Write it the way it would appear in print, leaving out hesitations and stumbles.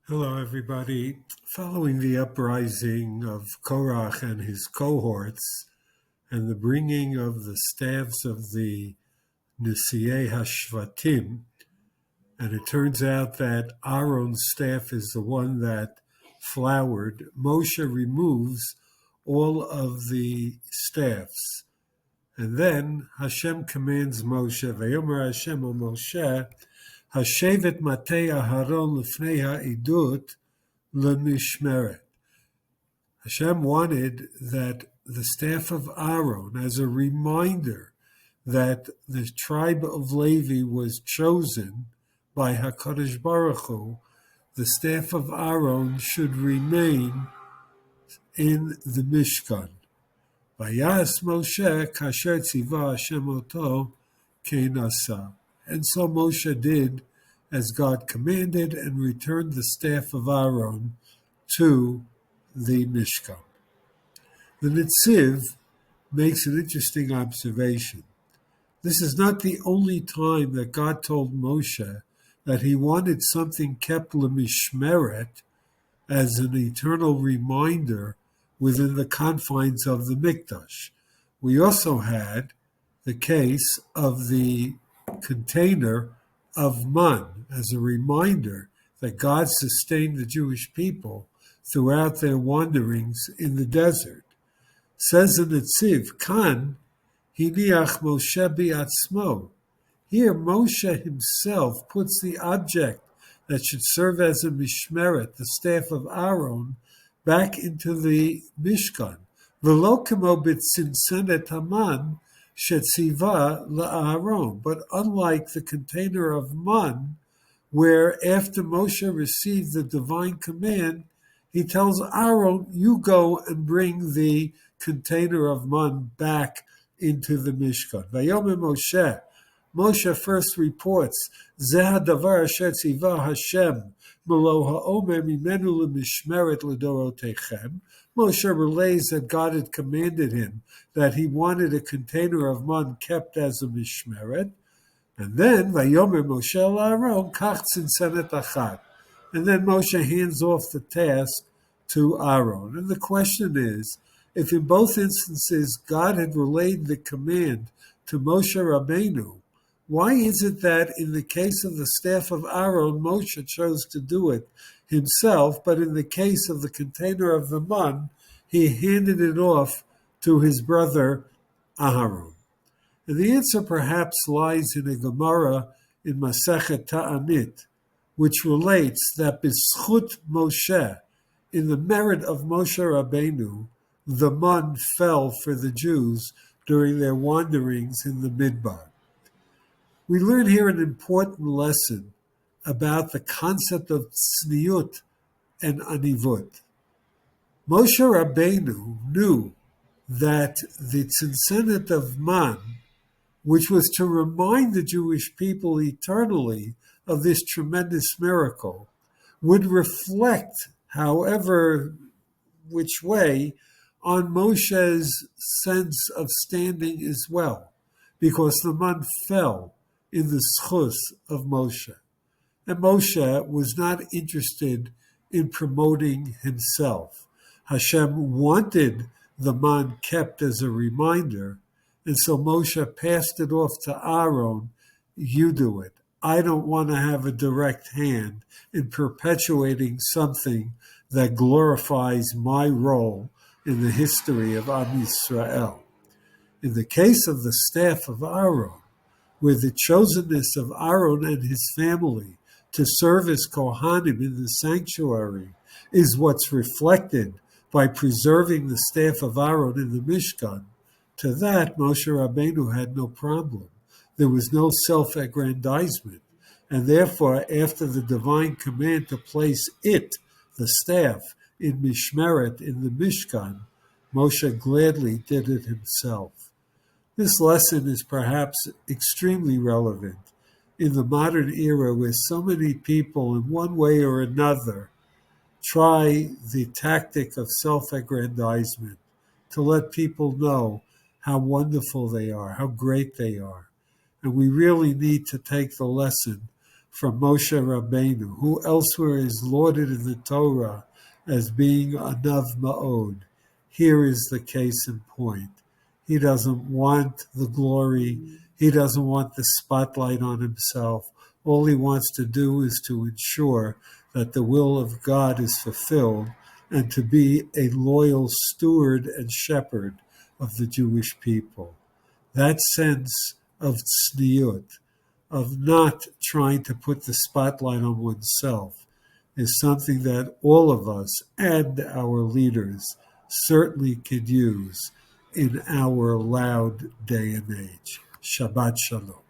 Hello, everybody. Following the uprising of Korach and his cohorts and the bringing of the staffs of the Nisiyei Hashvatim, and it turns out that Aaron's staff is the one that flowered, Moshe removes all of the staffs. And then Hashem commands Moshe, Vayomer Hashem o Moshe, Hashevet Matei Aharon Lefnei Ha'idut L'Mishmeret. Hashem wanted that the staff of Aaron, as a reminder that the tribe of Levi was chosen by HaKadosh Baruch Hu, the staff of Aaron should remain in the Mishkan. Vayas Moshe kasher tziva Hashem oto kein asa. And so Moshe did as God commanded and returned the staff of Aaron to the Mishkan. The Netziv makes an interesting observation. This is not the only time that God told Moshe that he wanted something kept lemishmeret as an eternal reminder within the confines of the Mikdash. We also had the case of the container of man as a reminder that God sustained the Jewish people throughout their wanderings in the desert. Says the Netziv, Kan hiniach Moshe bi'atzmo. Here Moshe himself puts the object that should serve as a mishmeret, the staff of Aaron, back into the Mishkan. V'lo kemo b'tzinsenet haman shetziva la'Aaron. But unlike the container of man, where after Moshe received the divine command, he tells Aaron, you go and bring the container of man back into the Mishkan. Vayomer Moshe. Moshe first reports, Zeh hadavar asher tziva Hashem melo ha'omer mimenu lemishmeret ledorotechem. Moshe relays that God had commanded him that he wanted a container of man kept as a mishmeret. And then, Vayomer Moshe Aaron, kach tzinsenet achat. And then Moshe hands off the task to Aaron. And the question is, if in both instances God had relayed the command to Moshe Rabbeinu, why is it that in the case of the staff of Aaron, Moshe chose to do it himself, but in the case of the container of the man, he handed it off to his brother Aaron? And the answer perhaps lies in a Gemara in Masechet Ta'anit, which relates that B'schut Moshe, in the merit of Moshe Rabbeinu, the man fell for the Jews during their wanderings in the Midbar. We learn here an important lesson about the concept of tzniut and anivut. Moshe Rabbeinu knew that the tzniut of man, which was to remind the Jewish people eternally of this tremendous miracle, would reflect, however which way, on Moshe's sense of standing as well, because the man fell in the schus of Moshe. And Moshe was not interested in promoting himself. Hashem wanted the man kept as a reminder, and so Moshe passed it off to Aaron, you do it. I don't want to have a direct hand in perpetuating something that glorifies my role in the history of Am Yisrael. In the case of the staff of Aaron, where the chosenness of Aaron and his family to serve as Kohanim in the sanctuary is what's reflected by preserving the staff of Aaron in the Mishkan, to that Moshe Rabbeinu had no problem. There was no self-aggrandizement, and therefore, after the divine command to place it, the staff, in Mishmeret, in the Mishkan, Moshe gladly did it himself. This lesson is perhaps extremely relevant in the modern era where so many people, in one way or another, try the tactic of self-aggrandizement to let people know how wonderful they are, how great they are. And we really need to take the lesson from Moshe Rabbeinu, who elsewhere is lauded in the Torah as being anav ma'od. Here is the case in point. He doesn't want the glory. He doesn't want the spotlight on himself. All he wants to do is to ensure that the will of God is fulfilled and to be a loyal steward and shepherd of the Jewish people. That sense of tzniut, of not trying to put the spotlight on oneself, is something that all of us and our leaders certainly could use in our loud day and age. Shabbat Shalom.